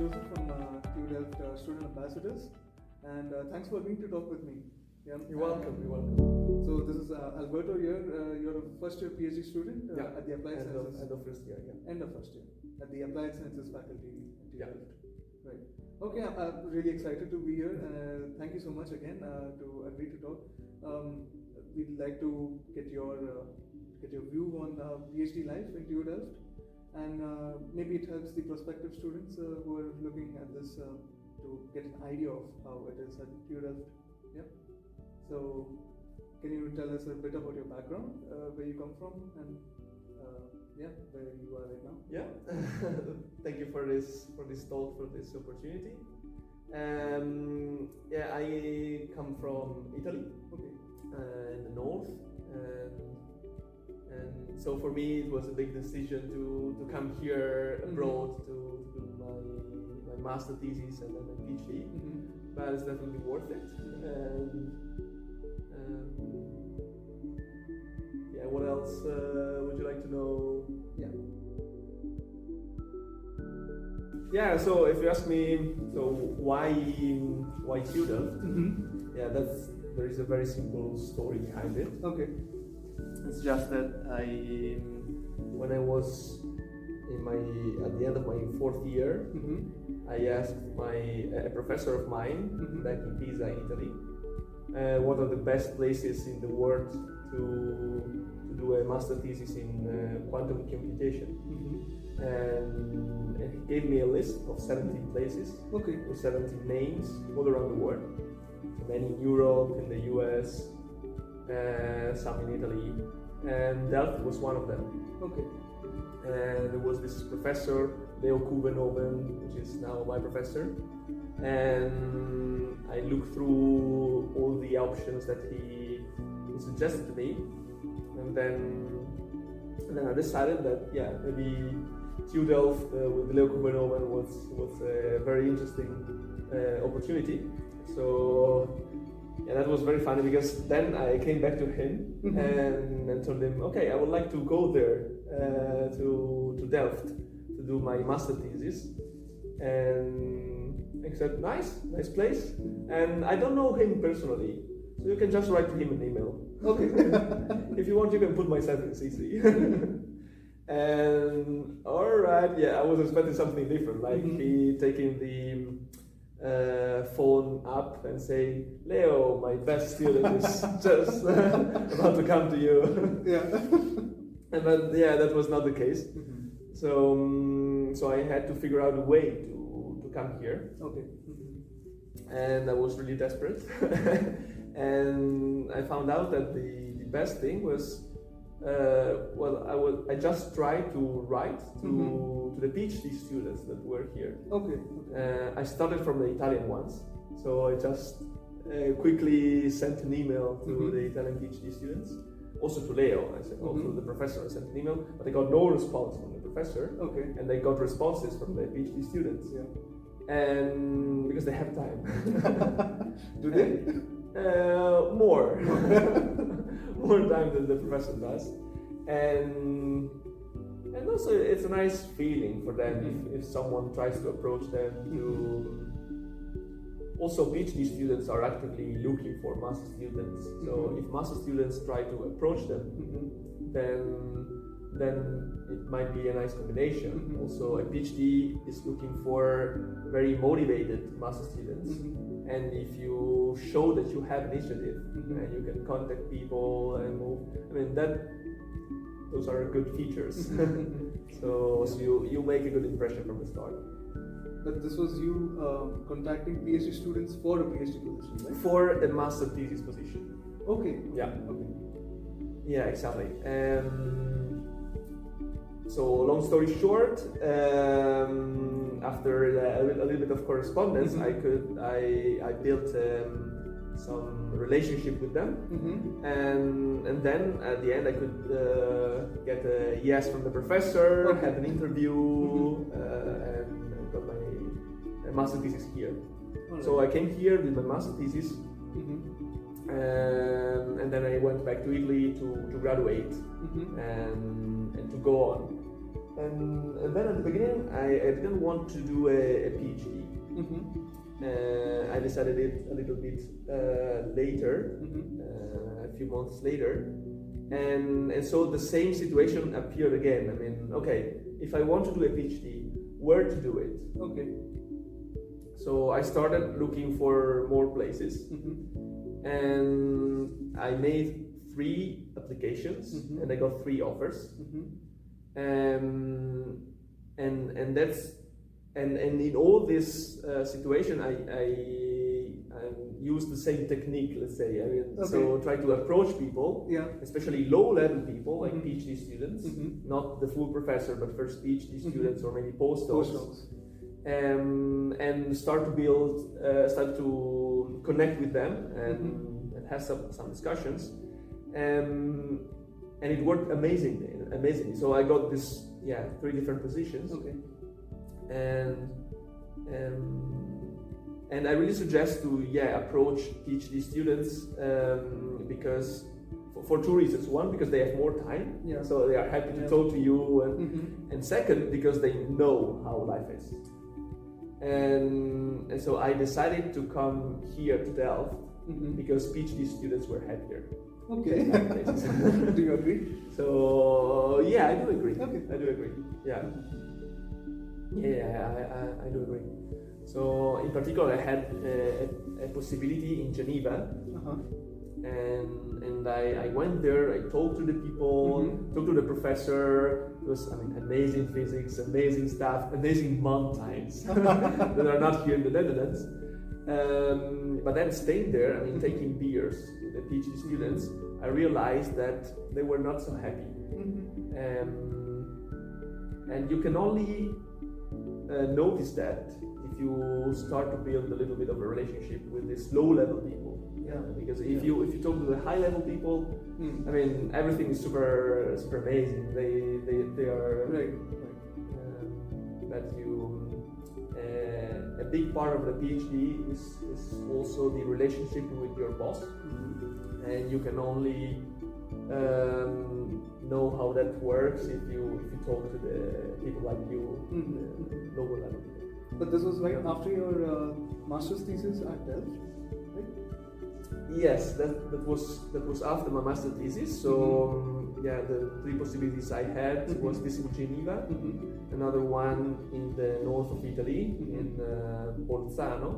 Joseph from TU Delft Student Ambassadors, and thanks for agreeing to talk with me. Yeah, You're welcome. So this is Alberto here. You're a first year PhD student at the Applied Sciences. End of first year, yeah. End of first year at the Applied Sciences faculty at TU Yeah. Delft. Right. Okay, I'm really excited to be here. Thank you so much again to agree to talk. We'd like to get your view on PhD life in TU Delft, and maybe it helps the prospective students who are looking at this to get an idea of how it is at TU Delft. Yeah. So, can you tell us a bit about your background, where you come from, and where you are right now? Yeah. Thank you for this talk, for this opportunity. I come from Italy, in the north, and so for me it was a big decision to come here abroad to do my master thesis and then my PhD. But it's definitely worth it. What else would you like to know? So if you ask me, so why TU Delft? There is a very simple story behind it. Okay. It's just that when I was at the end of my fourth year, I asked a professor of mine back in Pisa, in Italy, what are the best places in the world to do a master thesis in quantum computation. And he gave me a list of 17 places, with 17 names all around the world. Many in Europe, in the US, some in Italy, and Delft was one of them. And there was this professor, Leo Kubenhoven, which is now my professor, and I looked through all the options that he suggested to me, and then I decided that maybe TU Delft with Leo Kubenhoven was a very interesting opportunity. So that was very funny, because then I came back to him and told him, okay, I would like to go there to Delft to do my master thesis. And he said, nice place. And I don't know him personally, so you can just write to him an email. If you want, you can put myself in CC. And alright, I was expecting something different, like he taking the phone up and say, Leo, my best student is just about to come to you. But that was not the case. So I had to figure out a way to come here. And I was really desperate. And I found out that the best thing was, I just tried to write to the PhD students that were here. I started from the Italian ones, so I just quickly sent an email to the Italian PhD students, also to Leo. I sent also to the professor. I sent an email, but I got no response from the professor, and I got responses from the PhD students. And because they have time. Do they? More time than the professor does, and also it's a nice feeling for them if someone tries to approach them to. Also, PhD students are actively looking for master students, so if master students try to approach them, then it might be a nice combination. Also, a PhD is looking for very motivated master students. And if you show that you have initiative and you can contact people and move, those are good features. So you make a good impression from the start. But this was you contacting PhD students for a PhD position, right? For a master thesis position. Yeah, exactly. So long story short, after a little bit of correspondence, I built some relationship with them, and then at the end I could get a yes from the professor, had an interview, and got my master thesis here. So I came here, did my master thesis, and then I went back to Italy to graduate and to go on. and then at the beginning, I didn't want to do a PhD. I decided it a little bit later, a few months later, and so the same situation appeared again. I mean, okay, if I want to do a PhD, where to do it? Okay. So I started looking for more places, and I made 3 applications, and I got 3 offers, and that's and in all this situation, I use the same technique. Let's say, I mean, so try to approach people, especially low-level people like PhD students, not the full professor, but first PhD students or maybe postdocs. And start to build, start to connect with them and have some discussions, and it worked amazingly. So I got this 3 different positions, and I really suggest to approach PhD students because for 2 reasons. One, because they have more time, so they are happy to talk to you, and second, because they know how life is. And so I decided to come here to Delft because PhD students were happier. Okay. Do you agree? So I do agree. Okay. I do agree. Yeah, I do agree. So in particular, I had a possibility in Geneva, and I went there. I talked to the people, talked to the professor. It was, I mean, amazing physics, amazing stuff, amazing mountains that are not here in the Netherlands. But then staying there, I mean, taking beers with the PhD students, I realized that they were not so happy. And you can only notice that if you start to build a little bit of a relationship with these low-level people. Because if you talk to the high-level people, I mean, everything is super amazing. They are that you. A big part of the PhD is also the relationship with your boss, and you can only know how that works if you talk to the people like you, the lower level people. But this was right after your master's thesis at Delft, right? Yes, that was after my master thesis. So the 3 possibilities I had was this in Geneva, another one in the north of Italy, in Bolzano,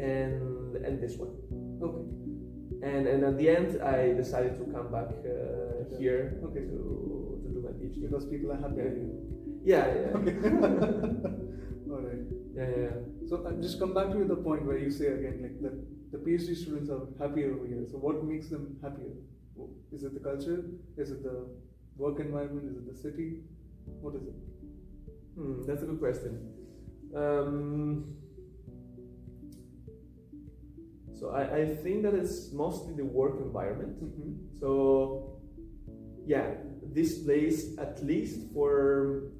and this one. Okay. And at the end, I decided to come back here to do my PhD because people are happy. All right. So just come back to the point where you say again, like that the PhD students are happier over here. So what makes them happier? Is it the culture? Is it the work environment? Is it the city? What is it? That's a good question. So I think that it's mostly the work environment. So this place, at least for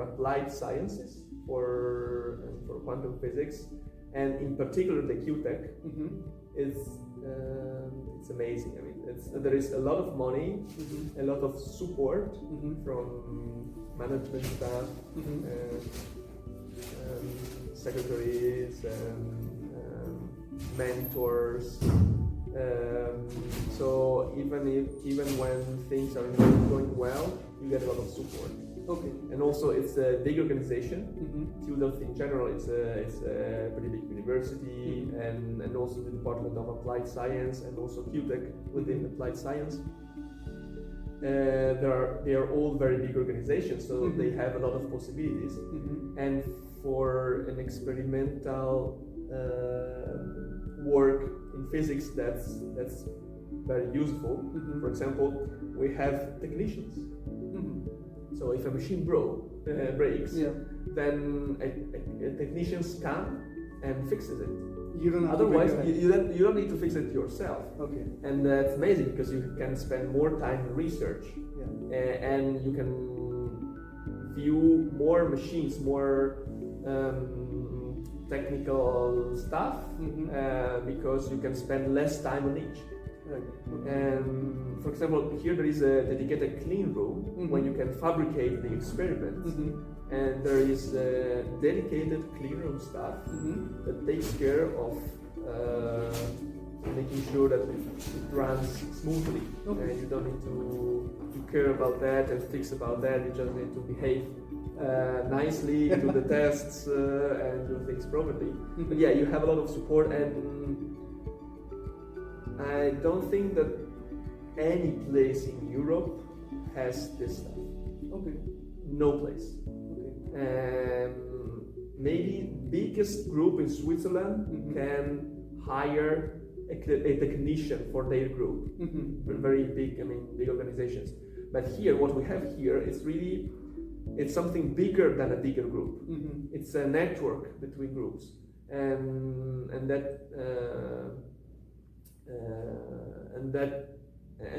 applied sciences, for quantum physics, and in particular the QTech, it's amazing. I mean, there is a lot of money, a lot of support from management staff, secretaries, mentors. So even when things are not going well, you get a lot of support. Okay. And also, it's a big organization. TU Delft in general, it's a pretty big university, and also the Department of Applied Science, and also QTech within Applied Science. They are all very big organizations, so they have a lot of possibilities. And for an experimental work in physics, that's very useful. For example, we have technicians. So if a machine breaks, then a technician comes and fixes it. You don't have Otherwise, you don't need to fix it yourself. Okay. And that's amazing because you can spend more time in research, and you can view more machines, more technical stuff, because you can spend less time on each. Right. And for example, here there is a dedicated clean room when you can fabricate the experiments, and there is a dedicated clean room staff that takes care of making sure that it runs smoothly. And you don't need to care about that and fix about that. You just need to behave nicely, do the tests, and do things properly. But yeah, you have a lot of support, and I don't think that any place in Europe has this stuff. Okay. No place. Okay. Maybe biggest group in Switzerland can hire a technician for their group. Very big, big organizations. But here, what we have here is really, it's something bigger than a bigger group. It's a network between groups, and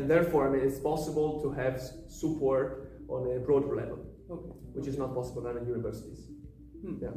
therefore, it's possible to have support on a broader level, which is not possible at universities. Yeah.